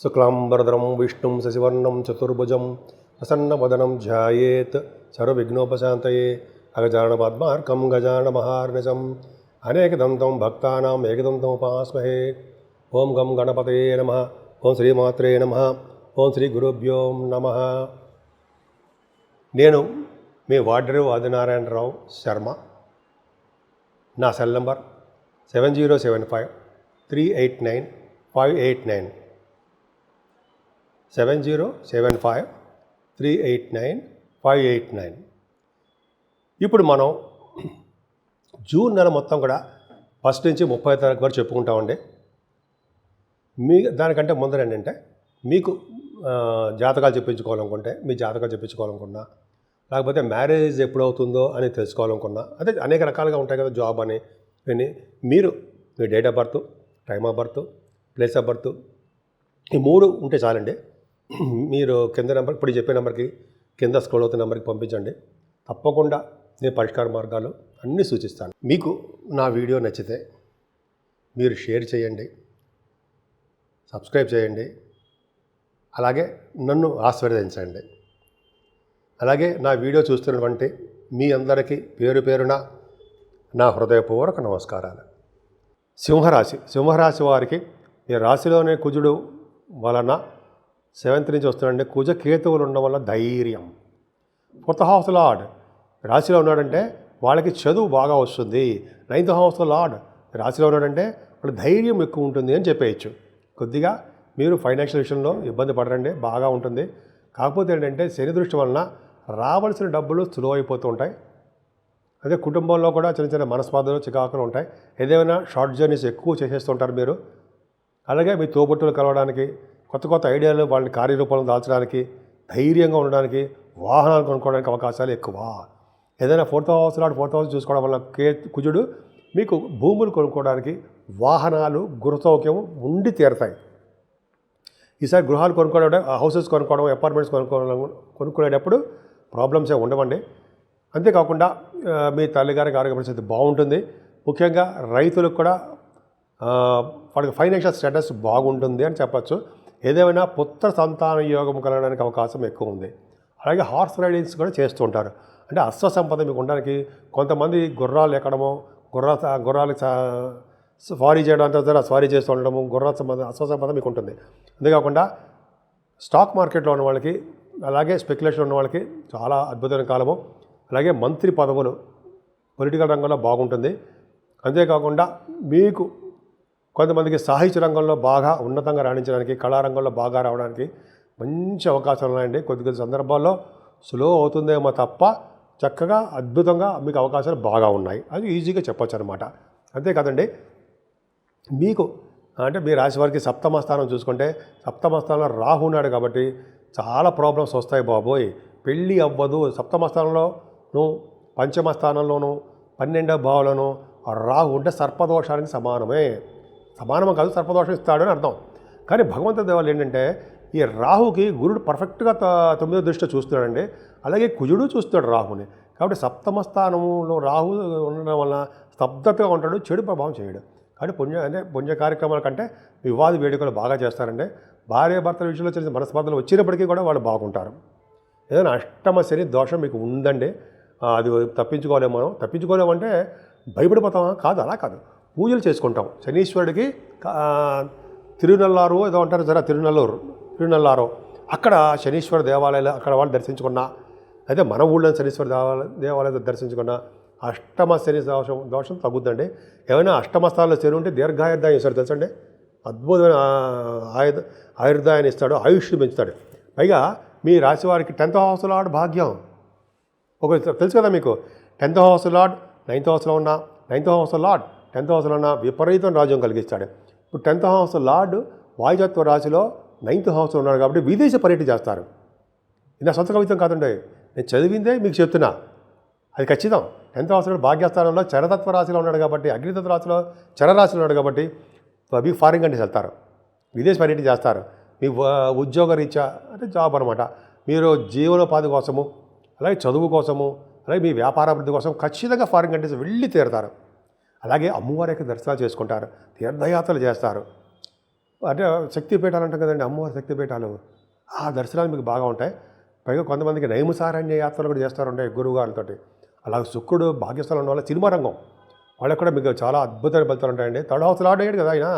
शुक्लांबरधरं विष्णुं शशिवर्णं चतुर्भुजं प्रसन्नवदनं ध्यायेत् सर्वविघ्नोपशान्तये अगजाननपद्मार्कं गजाननमहार्निशम् अनेकदन्तं भक्तानाम् एकदन्तमुपास्महे। ओं गं गणपतये नमः। ओं श्रीमात्रे नमः। ओं श्रीगुरुभ्यो नमः। నేను మీ వాడ్రేవు ఆదినారాయణరావు శర్మ. నా సెల్ నంబర్ 7075389589 7075389589. ఇప్పుడు మనం జూన్ నెల మొత్తం కూడా ఫస్ట్ నుంచి 30 తారీఖు వరకు చెప్పుకుంటామండి. దానికంటే ముందర ఏంటంటే మీకు జాతకాలు చెప్పించుకోవాలనుకుంటే మీ జాతకాలు చెప్పించుకోవాలనుకున్నా, లేకపోతే మ్యారేజ్ ఎప్పుడవుతుందో అని తెలుసుకోవాలనుకున్నా, అదే అనేక రకాలుగా ఉంటాయి కదా, జాబ్ అని ఇవన్నీ. మీరు మీ date of birth, time of birth, place of birth, ఈ 3 ఉంటే చాలండి. మీరు కింద నెంబర్, ఇప్పుడు చెప్పే నెంబర్కి కింద స్క్రోల్ అవుతున్న నెంబర్కి పంపించండి. తప్పకుండా నేను పరిష్కార మార్గాలు అన్నీ సూచిస్తాను. మీకు నా వీడియో నచ్చితే మీరు షేర్ చేయండి, సబ్స్క్రైబ్ చేయండి, అలాగే నన్ను ఆశీర్వదించండి. అలాగే నా వీడియో చూస్తున్నటువంటి మీ అందరికీ పేరు పేరున నా హృదయపూర్వక నమస్కారాలు. సింహరాశి వారికి ఈ రాశిలోనే కుజుడు వలన 7th నుంచి వస్తున్నాడంటే, కుజ కేతువులు ఉండడం వల్ల ధైర్యం. 4th హౌస్ లార్డ్ రాశిలో ఉన్నాడంటే వాళ్ళకి చదువు బాగా వస్తుంది. 9th హౌస్ లార్డ్ రాశిలో ఉన్నాడంటే వాళ్ళకి ధైర్యం ఎక్కువ ఉంటుంది అని చెప్పేయచ్చు. కొద్దిగా మీరు ఫైనాన్షియల్ విషయంలో ఇబ్బంది పడరండి, బాగా ఉంటుంది. కాకపోతే ఏంటంటే శని దృష్టి వలన రావాల్సిన డబ్బులు స్లో అయిపోతూ ఉంటాయి. అదే కుటుంబంలో కూడా చిన్న చిన్న మనస్పాదాలు, చికాకులు ఉంటాయి. ఏదైనా షార్ట్ జర్నీస్ ఎక్కువ చేసేస్తుంటారు మీరు. అలాగే మీ తోబుట్టులు కలవడానికి, కొత్త కొత్త ఐడియాలు వాళ్ళని కార్యరూపంలో దాల్చడానికి, ధైర్యంగా ఉండడానికి, వాహనాలు కొనుక్కోవడానికి అవకాశాలు ఎక్కువ. ఏదైనా 4th హౌస్ చూసుకోవడం వల్ల కుజుడు మీకు భూములు కొనుక్కోవడానికి, వాహనాలు, గృహసౌఖ్యం ఉండి తీరుతాయి. ఈసారి గృహాలు కొనుక్కోవడం, హౌసెస్ కొనుక్కోవడం, అపార్ట్మెంట్స్ కొనుక్కునేటప్పుడు ప్రాబ్లమ్స్ ఏమి ఉండవండి. అంతేకాకుండా మీ తల్లిగారికి ఆరోగ్య పరిస్థితి బాగుంటుంది. ముఖ్యంగా రైతులకు కూడా వాళ్ళకి ఫైనాన్షియల్ స్టేటస్ బాగుంటుంది అని చెప్పచ్చు. ఏదేమైనా పుత్ర సంతాన యోగం కలగడానికి అవకాశం ఎక్కువ ఉంది. అలాగే హార్స్ రైడింగ్స్ కూడా చేస్తూ ఉంటారు. అంటే అశ్వ సంపద మీకు ఉండడానికి, కొంతమంది గుర్రాలు ఎక్కడమో, గుర్రాలు స్వారీ చేయడం అంటే స్వారీ చేస్తూ ఉండడము, అశ్వ సంపద మీకు ఉంటుంది. అంతేకాకుండా స్టాక్ మార్కెట్లో ఉన్న వాళ్ళకి, అలాగే స్పెక్యులేషన్ ఉన్న వాళ్ళకి చాలా అద్భుతమైన కాలము. అలాగే మంత్రి పదవులు పొలిటికల్ రంగంలో బాగుంటుంది. అంతేకాకుండా మీకు కొంతమందికి సాహిత్య రంగంలో బాగా ఉన్నతంగా రాణించడానికి, కళారంగంలో బాగా రావడానికి మంచి అవకాశాలు ఉన్నాయండి. కొద్ది సందర్భాల్లో స్లో అవుతుందేమో తప్ప చక్కగా అద్భుతంగా మీకు అవకాశాలు బాగా ఉన్నాయి. అది ఈజీగా చెప్పొచ్చు అనమాట. అంతేకాదండి, మీకు అంటే మీ రాశి వారికి 7వ స్థానం చూసుకుంటే, 7వ స్థానంలో రాహు ఉన్నాడు కాబట్టి చాలా ప్రాబ్లమ్స్ వస్తాయి బాబోయ్. పెళ్ళి అవ్వదు. 7వ స్థానంలోనూ, 5వ స్థానంలోనూ, 12వ భావంలోనూ రాహు ఉంటే సర్పదోషానికి సమానం కాదు, సర్పదోషం ఇస్తాడు అని అర్థం. కానీ భగవంతుడి దేవాలు ఏంటంటే, ఈ రాహుకి గురుడు పర్ఫెక్ట్గా 9వ దృష్టిలో చూస్తున్నాడండి. అలాగే కుజుడు చూస్తున్నాడు రాహుని. కాబట్టి 7వ స్థానంలో రాహు ఉండడం వలన స్తబ్దతగా ఉంటాడు, చెడు ప్రభావం చేయడు. కాబట్టి పుణ్య కార్యక్రమాల కంటే వివాద వేడుకలు బాగా చేస్తారండి. భార్య భర్తల విషయంలో చిన్న మనస్పర్ధలు వచ్చినప్పటికీ కూడా వాళ్ళు బాగుంటారు. ఏదైనా అష్టమ శని దోషం మీకు ఉందండి, అది తప్పించుకోలేమంటే భయపడిపోతామా? కాదు, అలా కాదు. పూజలు చేసుకుంటాం. శనీశ్వరుడికి తిరునల్లారు ఏదో అంటారు సరే, తిరునల్లారో అక్కడ శనీశ్వర దేవాలయాలు అక్కడ వాళ్ళు దర్శించుకున్నా, అయితే మన ఊళ్ళో శనీశ్వర దేవాలయాలు దర్శించుకున్నా అష్టమ శని దోషం తగ్గుద్దండి. ఏమైనా అష్టమ స్థానంలో శని ఉంటే దీర్ఘాయుర్దాయం ఇస్తాడు తెలుసండి. అద్భుతమైన ఆయుర్దాయాన్ని ఇస్తాడు, ఆయుష్ పెంచుతాడు. పైగా మీ రాశి వారికి 10th హౌస్ లార్డ్ భాగ్యం ఒక తెలుసు కదా మీకు. 10th హౌస్ లార్డ్ 9th హౌస్లో ఉన్న, 9th హౌస్ లార్డ్ 10th హౌస్లో ఉన్న విపరీతం రాజ్యం కలిగిస్తాడు. ఇప్పుడు 10th హౌస్ లార్డ్ వాయుతత్వ రాశిలో 9th హౌస్లో ఉన్నాడు కాబట్టి విదేశ పర్యటన చేస్తారు. ఇది నా సొంత కవిత్వం కాదండి, నేను చదివిందే మీకు చెప్తున్నా, అది ఖచ్చితం. 10th హౌస్లో భాగ్యస్థానంలో చరతత్వ రాశిలో ఉన్నాడు కాబట్టి, అగ్నితత్వ రాశిలో చరరాశిలో ఉన్నాడు కాబట్టి అవి ఫారిన్ కంట్రీస్ వెళ్తారు, విదేశ పర్యటన చేస్తారు. మీ ఉద్యోగ రీత్యా అంటే జాబ్ అనమాట. మీరు జీవనోపాధి కోసము, అలాగే చదువు కోసము, అలాగే మీ వ్యాపారాభివృద్ధి కోసం ఖచ్చితంగా ఫారిన్ కంట్రీస్ వెళ్ళి తీరుతారు. అలాగే అమ్మవారి యొక్క దర్శనాలు చేసుకుంటారు, తీర్థయాత్రలు చేస్తారు. అంటే శక్తిపీఠాలు అంటాం కదండి, అమ్మవారి శక్తిపీఠాలు, ఆ దర్శనాలు మీకు బాగా ఉంటాయి. పైగా కొంతమందికి నైమిసారణ్య యాత్రలు కూడా చేస్తారుంటాయి గురువు గారితోటి. అలాగే శుక్రుడు భాగ్యస్థలం ఉన్న వాళ్ళ సినిమా రంగం వాళ్ళకి కూడా మీకు చాలా అద్భుతమైన ఫలితాలు ఉంటాయండి. థర్డ్ హౌస్ లార్డ్ అయ్యాడు కదా ఆయన.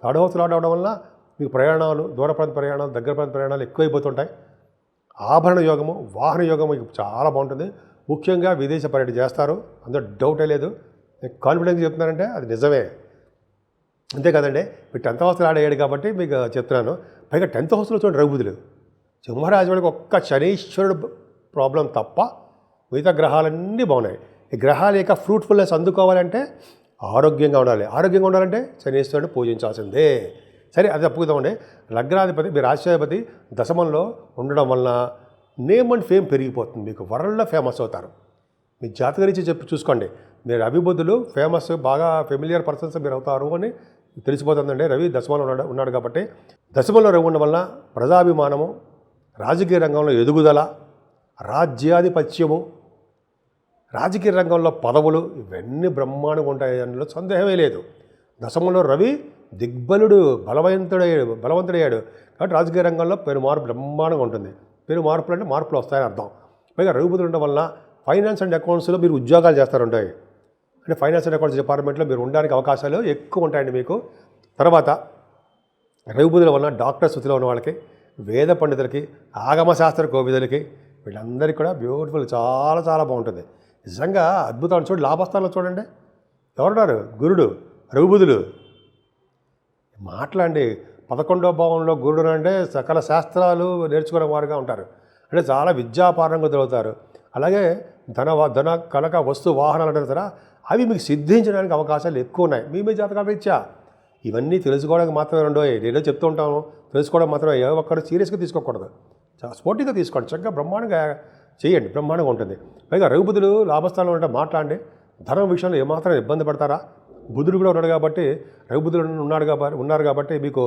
థర్డ్ హౌస్ లార్డ్ అవడం వల్ల మీకు ప్రయాణాలు, దూర ప్రాంత ప్రయాణాలు, దగ్గర ప్రాంత ప్రయాణాలు ఎక్కువైపోతుంటాయి. ఆభరణ యోగము, వాహన యోగము మీకు చాలా బాగుంటుంది. ముఖ్యంగా విదేశ పర్యటన చేస్తారు, అందులో డౌటే లేదు. కాన్ఫిడెన్స్ చెప్తున్నారంటే అది నిజమే. అంతే కదండి, మీరు 10th హౌస్లో ఆడేయాడు కాబట్టి మీకు చెప్తున్నాను. పైగా 10th హౌస్లో చూడండి రఘుబుధులు. సింహరాశి వాడికి ఒక్క శనీశ్వరుడు ప్రాబ్లం తప్ప మిగతా గ్రహాలన్నీ బాగున్నాయి. ఈ గ్రహాల యొక్క ఫ్రూట్ఫుల్నెస్ అందుకోవాలంటే ఆరోగ్యంగా ఉండాలి. ఆరోగ్యంగా ఉండాలంటే శనీశ్వరుడు పూజించాల్సిందే. సరే, అది తప్పుకుందామండి. లగ్నాధిపతి మీ రాష్ట్రాధిపతి దశమంలో ఉండడం వలన నేమ్ అండ్ ఫేమ్ పెరిగిపోతుంది. మీకు వరల్డ్లో ఫేమస్ అవుతారు. మీ జాతక రీత్యా చెప్పి చూసుకోండి. మీరు అభిబుద్ధులు ఫేమస్, బాగా ఫెమిలియర్ పర్సన్స్ మీరు అవుతారు అని తెలిసిపోతుందండి. రవి దశమంలో ఉన్నాడు కాబట్టి. దశమంలో రవి ఉండడం వల్ల ప్రజాభిమానము, రాజకీయ రంగంలో ఎదుగుదల, రాజ్యాధిపత్యము, రాజకీయ రంగంలో పదవులు ఇవన్నీ బ్రహ్మాండంగా ఉంటాయి, అందులో సందేహమే లేదు. దశమంలో రవి దిగ్బలుడు, బలవంతుడయ్యాడు కాబట్టి రాజకీయ రంగంలో పెను మార్పు బ్రహ్మాండంగా ఉంటుంది. పెను మార్పులు అంటే మార్పులు వస్తాయని అర్థం. పైగా రఘుబుధులు ఉండడం వల్ల ఫైనాన్స్ అండ్ అకౌంట్స్లో మీరు ఉద్యోగాలు చేస్తారుంటాయి. అంటే ఫైనాన్స్ అండ్ అకౌంట్స్ డిపార్ట్మెంట్లో మీరు ఉండడానికి అవకాశాలు ఎక్కువ ఉంటాయండి మీకు. తర్వాత రఘుబుధుల వలన డాక్టర్ స్థితిలో ఉన్న వాళ్ళకి, వేద పండితులకి, ఆగమశాస్త్ర కోవిదులకి, వీళ్ళందరికీ కూడా బ్యూటిఫుల్, చాలా చాలా బాగుంటుంది. నిజంగా అద్భుతాలు చూడండి. లాభస్థానంలో చూడండి ఎవరున్నారు, గురుడు, రఘుబుధులు. మాట్లాడండి. 11వ భావంలో గురుడు అంటే సకల శాస్త్రాలు నేర్చుకునే వారుగా ఉంటారు. అంటే చాలా విద్యాపారంగా చదువుతారు. అలాగే ధన కనక వస్తు వాహనాలు అంటారు కదా, అవి మీకు సిద్ధించడానికి అవకాశాలు ఎక్కువ ఉన్నాయి మీ జాతకాల రీత్యా. ఇవన్నీ తెలుసుకోవడానికి మాత్రమే ఉండవు. నేనే చెప్తూ ఉంటాను, తెలుసుకోవడం మాత్రమే. ఏ ఒక్కరు సీరియస్గా తీసుకోకూడదు, చాలా స్పోర్టివ్గా తీసుకోండి. చక్కగా బ్రహ్మాండంగా చేయండి, బ్రహ్మాండంగా ఉంటుంది. పైగా రఘుబుధులు లాభస్థానంలో ఉంటే మాట్లాడండి. ధనం విషయంలో ఏమాత్రం ఇబ్బంది పడతారా? బుధుడు కూడా ఉన్నాడు కాబట్టి, రఘుబుధుడు ఉన్నారు కాబట్టి మీకు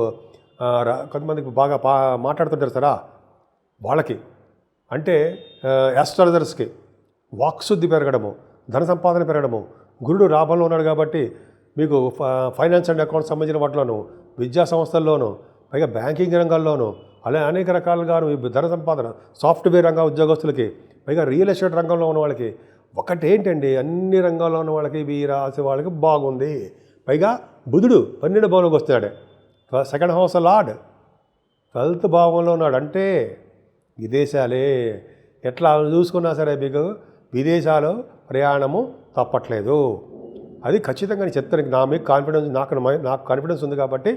కొంతమందికి బాగా మాట్లాడుతుంటారు సరా వాళ్ళకి, అంటే యాస్ట్రాలజర్స్కి వాక్శుద్ధి పెరగడము, ధన సంపాదన పెరగడము. గురుడు లాభంలో ఉన్నాడు కాబట్టి మీకు ఫైనాన్స్ అండ్ అకౌంట్స్ సంబంధించిన వాటిలోనూ, విద్యా సంస్థల్లోనూ, పైగా బ్యాంకింగ్ రంగాల్లోనూ, అలాగే అనేక రకాలుగాను ధన సంపాదన, సాఫ్ట్వేర్ రంగ ఉద్యోగస్తులకి, పైగా రియల్ ఎస్టేట్ రంగంలో ఉన్న వాళ్ళకి, ఒకటేంటండి అన్ని రంగాల్లో ఉన్న వాళ్ళకి, ఈ రాశి వాళ్ళకి బాగుంది. పైగా బుధుడు 12వ భావంలోకి వస్తున్నాడు. 2nd హౌస్ లార్డ్ 12th భావంలో ఉన్నాడు. అంటే విదేశాలే. ఎట్లా చూసుకున్నా సరే మీకు విదేశాలు ప్రయాణము తప్పట్లేదు. అది ఖచ్చితంగా నేను చెప్తాను. నా మీకు కాన్ఫిడెన్స్, నాకు కాన్ఫిడెన్స్ ఉంది కాబట్టి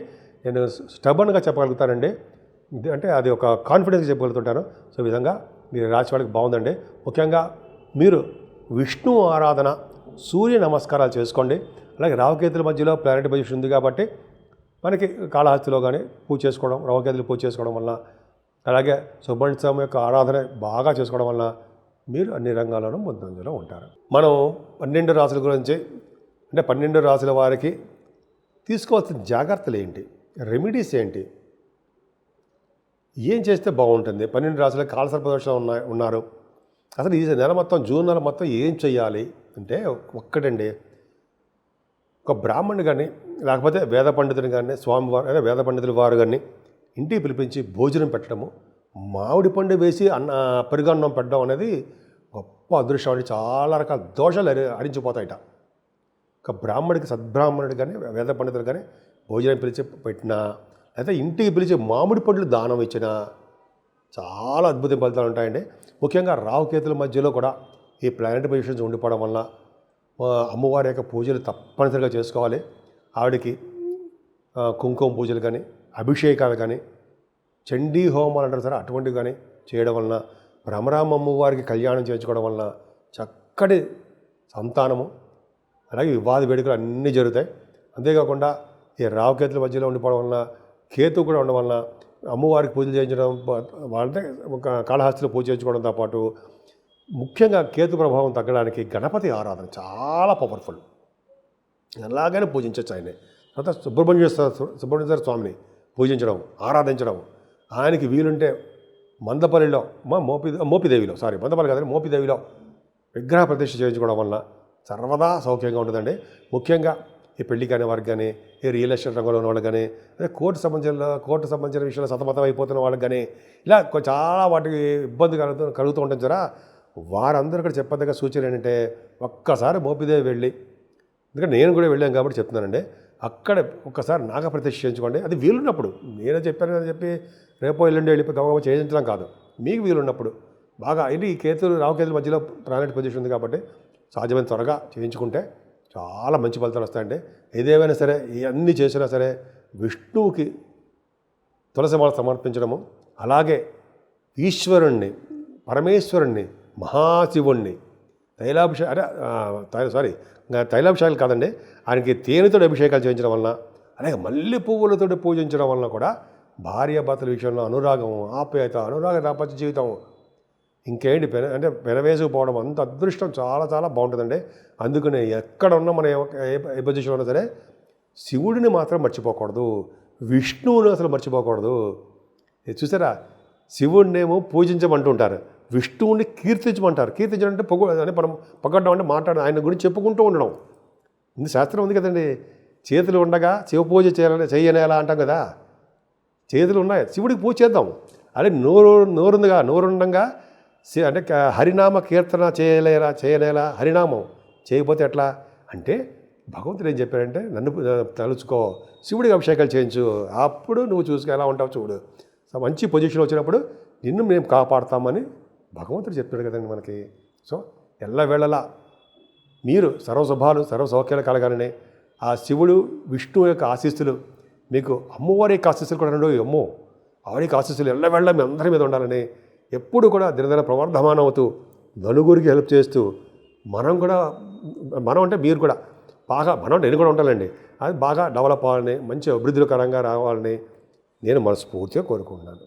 నేను స్టబన్గా చెప్పగలుగుతానండి. అంటే అది ఒక కాన్ఫిడెన్స్గా చెప్పగలుగుతుంటాను. సో ఈ విధంగా మీరు రాశి వాళ్ళకి బాగుందండి. ముఖ్యంగా మీరు విష్ణు ఆరాధన, సూర్య నమస్కారాలు చేసుకోండి. అలాగే రాహుకేతుల మధ్యలో ప్లానెట్ పొజిషన్ ఉంది కాబట్టి మనకి కాళహస్తిలో కానీ పూజ చేసుకోవడం, రాహుకేతులు పూజ చేసుకోవడం వల్ల, అలాగే సుబ్రహ్మణ్య స్వామి యొక్క ఆరాధన బాగా చేసుకోవడం వల్ల మీరు అన్ని రంగాల్లోనూ ముందంజలో ఉంటారు. మనం 12 రాశుల గురించి, అంటే 12 రాశుల వారికి తీసుకోవాల్సిన జాగ్రత్తలు ఏంటి, రెమెడీస్ ఏంటి, ఏం చేస్తే బాగుంటుంది, 12 రాశులకు కాలసర్పదోషంలో ఉన్నారు, అసలు ఈ నెల మొత్తం, జూన్ నెల మొత్తం ఏం చేయాలి అంటే ఒక్కటండి. ఒక బ్రాహ్మణుడు కానీ లేకపోతే వేద పండితుని కానీ, స్వామివారు అదే వేద పండితుల వారు కానీ ఇంటికి పిలిపించి భోజనం పెట్టడము, మామిడి పండు వేసి పెరుగన్నం పెట్టడం అనేది గొప్ప అదృష్టం అండి. చాలా రకాల దోషాలు హరించిపోతాయట. ఒక బ్రాహ్మడికి, సద్బ్రాహ్మణుడు కానీ వేద పండితులు కానీ భోజనం పిలిచి పెట్టినా, అయితే ఇంటికి పిలిచి మామిడి పండ్లు దానం ఇచ్చినా చాలా అద్భుత ఫలితాలు ఉంటాయండి. ముఖ్యంగా రాహుకేతుల మధ్యలో కూడా ఈ ప్లానెట్ పొజిషన్స్ ఉండిపోవడం వల్ల అమ్మవారి యొక్క పూజలు తప్పనిసరిగా చేసుకోవాలి. ఆవిడకి కుంకుమ పూజలు కానీ, అభిషేకాలు కానీ, చండీ హోమాలు అంటారు సరే అటువంటివి కానీ చేయడం వలన, భ్రమరామ అమ్మవారికి కళ్యాణం చేయించుకోవడం వలన చక్కటి సంతానము, అలాగే వివాద వేడుకలు అన్నీ జరుగుతాయి. అంతేకాకుండా ఈ రాహుకేతుల మధ్యలో ఉండిపోవడం వలన, కేతు కూడా ఉండడం వలన అమ్మవారికి పూజలు చేయించడం, వాళ్ళంటే ఒక కాళహస్తిలో పూజ చేయించుకోవడంతో పాటు ముఖ్యంగా కేతు ప్రభావం తగ్గడానికి గణపతి ఆరాధన చాలా పవర్ఫుల్. ఎలాగైనా పూజించవచ్చు ఆయన్ని. తర్వాత సుబ్రహ్మణ్యేశ్వర స్వామిని పూజించడం, ఆరాధించడం. ఆయనకి వీలుంటే మందపల్లిలో మోపిదేవిలో మందపల్లి కాదని మోపిదేవిలో విగ్రహ ప్రతిష్ఠ చేయించుకోవడం వల్ల సర్వదా సౌఖ్యంగా ఉంటుందండి. ముఖ్యంగా ఈ పెళ్లి కాని వారికి కానీ, ఈ రియల్ ఎస్టేట్ రంగంలో ఉన్న వాళ్ళకి కానీ, అదే కోర్టు సంబంధించిన విషయాలు సతమతం అయిపోతున్న వాళ్ళకి కానీ, ఇలా చాలా వాటికి ఇబ్బంది కలుగుతూ ఉంటుంది జరా. వారందరూ ఇక్కడ చెప్పదగ్గ సూచన ఏంటంటే ఒక్కసారి మోపిదేవి వెళ్ళి, ఎందుకంటే నేను కూడా వెళ్ళాను కాబట్టి చెప్తున్నానండి, అక్కడ ఒక్కసారి నాగప్రతిష్ఠ చేయించుకోండి. అది వీలున్నప్పుడు, నేనే చెప్పాను అని చెప్పి రేపో ఎల్లుండి వెళ్ళిపోయి గమగమ చేయించడం కాదు, మీకు వీలున్నప్పుడు బాగా ఇది ఈ రావుకేతుల మధ్యలో ప్లానెట్ పొజిషన్ ఉంది కాబట్టి సాధ్యమైన త్వరగా చేయించుకుంటే చాలా మంచి ఫలితాలు వస్తాయండి. ఏదేమైనా సరే, ఇవన్నీ చేసినా సరే విష్ణువుకి తులసి మాల సమర్పించడము, అలాగే ఈశ్వరుణ్ణి, పరమేశ్వరుణ్ణి, మహాశివుణ్ణి తైలాభిషేకాలు కాదండి, ఆయనకి తేనెతో అభిషేకాలు చేయించడం వలన, అలాగే మల్లె పువ్వులతో పూజించడం వలన కూడా భార్యాభర్తల విషయంలో అనురాగం, ఆప్యాయత, అనురాగ దాంపత్య జీవితం ఇంకేంటి అంటే పెనవేసుకుపోవడం అంత అదృష్టం చాలా చాలా బాగుంటుందండి. అందుకనే ఎక్కడ ఉన్నా మనం ఏ పొజిషన్లో ఉన్నా సరే శివుడిని మాత్రం మర్చిపోకూడదు, విష్ణువుని అసలు మర్చిపోకూడదు. చూసారా, శివుడినేమో పూజించమంటుంటారు, విష్ణువుని కీర్తించమంటారు. కీర్తించడం అంటే మనం పొగడ్డం అంటే మాట్లాడడం, ఆయన గురించి చెప్పుకుంటూ ఉండడం. ఇది శాస్త్రం ఉంది కదండి, చేతులు ఉండగా శివ పూజ చేయనేలా అంటాం కదా. చేతులు ఉన్నాయి, శివుడికి పూజ చేద్దాం. అదే నోరుండగా అంటే హరినామ కీర్తన చేయలేలా చేయనేలా చేయకపోతే ఎట్లా అంటే భగవంతుడు ఏం చెప్పాడంటే, నన్ను తలుచుకో, శివుడికి అభిషేకాలు చేయించు, అప్పుడు నువ్వు చూసుకు ఎలా ఉంటావు చూడు, మంచి పొజిషన్ వచ్చినప్పుడు నిన్ను మేము కాపాడుతామని భగవంతుడు చెప్పాడు కదండి మనకి. సో ఎల్లవేళలా మీరు సర్వశుభాలు సర్వసౌఖ్యాలు కలగాలని ఆ శివుడు విష్ణువు యొక్క ఆశీస్సులు, మీకు అమ్మవారి యొక్క ఆశీస్సులు కూడా రెండు, అమ్మో ఆవిడ యొక్క ఆశీస్సులు ఎల్లవేళ మీ అందరి మీద ఉండాలని, ఎప్పుడు కూడా దినదిన ప్రవర్ధమానం అవుతూ నలుగురికి హెల్ప్ చేస్తూ, మనం అంటే మీరు కూడా బాగా, నేను కూడా ఉంటానండి, అది బాగా డెవలప్ అవ్వాలని, మంచి అభివృద్ధికరంగా రావాలని నేను మనస్ఫూర్తిగా కోరుకుంటున్నాను.